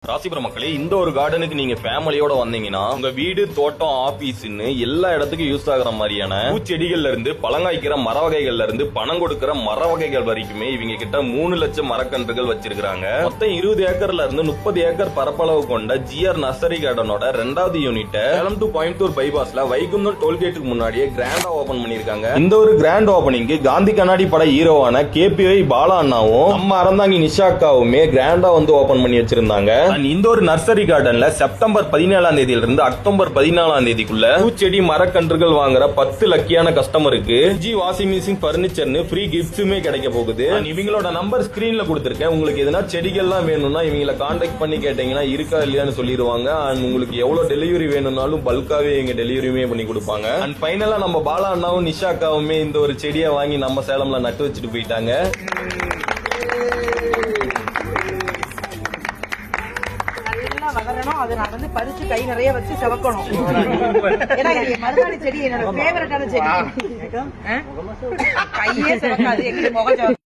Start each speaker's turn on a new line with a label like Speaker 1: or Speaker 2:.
Speaker 1: ராசிபுரம் மக்களே, இந்த ஒரு கார்டனுக்கு நீங்க ஃபேமிலியோட வந்தீங்கன்னா உங்க வீடு, தோட்டம், ஆபீஸ்ன்னு எல்லா இடத்துக்கும் யூஸ் ஆகுற மாதிரியான பூச்செடிகள்ல இருந்து பழங்காய்க்கிற மர வகைகள்ல இருந்து பணம் கொடுக்கிற மர வகைகள் வரைக்குமே இவங்க கிட்ட 3 லட்சம் மரக்கன்றுகள் வச்சிருக்காங்க. மொத்தம் 20 ஏக்கர்ல இருந்து 30 ஏக்கர் பரப்பளவு கொண்ட ஜிஆர் நர்சரி கார்டனோட 2வது யூனிட் சேலம் டு கோயம்புத்தூர் பைபாஸ்ல வைகுந்தம் டோல்கேட்டுக்கு முன்னாடியே கிராண்டா ஓபன் பண்ணிருக்காங்க. இந்த ஒரு கிராண்ட் ஓபனிங்க்கு காந்தி கண்ணாடி பட ஹீரோவான கேபிஐ பாலா அண்ணாவும் நம்ம அறந்தாங்கி நிஷாக்காவுமே கிராண்டா வந்து ஓபன் பண்ணி வச்சிருந்தாங்க. இந்த ஒரு நர்சரி கார்டன்ல செப்டம்பர் 17ஆம் தேதியிலிருந்து அக்டோபர் 14ஆம் தேதிக்குள்ள பூச்செடி மரக்கன்றுகள் வாங்குற 10 லக்கியான கஸ்டமருக்கு ஜி வாஷிங் மிஷின் பர்னிச்சர்னு ஃப்ரீ கிஃப்ட்ஸுமே கிடைக்க போகுது. இவங்களோட நம்பர் ஸ்கிரீன்ல கொடுத்திருக்கேன். உங்களுக்கு எதனா செடிகள்லாம் வேணும்னா இவங்களை கான்டாக்ட் பண்ணி கேட்டீங்கன்னா இருக்கா இல்லையான்னு சொல்லிடுவாங்க. அண்ட் உங்களுக்கு எவ்வளவு டெலிவரி வேணும்னாலும் பல்காவே இங்க டெலிவரியுமே பண்ணி கொடுப்பாங்க. அண்ட் ஃபைனலா நம்ம பாலா அண்ணாவும் நிஷாக்காவுமே இந்த ஒரு செடியை வாங்கி நம்ம சேலம்ல நட்டு வச்சுட்டு போயிட்டாங்க.
Speaker 2: வளரணும். அதை நான் வந்து பறிச்சு கை நிறைய வச்சு செவக்கணும். ஏன்னா இது மருதாணி செடி என்னோட ஃபேவரட்டான செடி. கையே செவக்காது, எங்க முகம்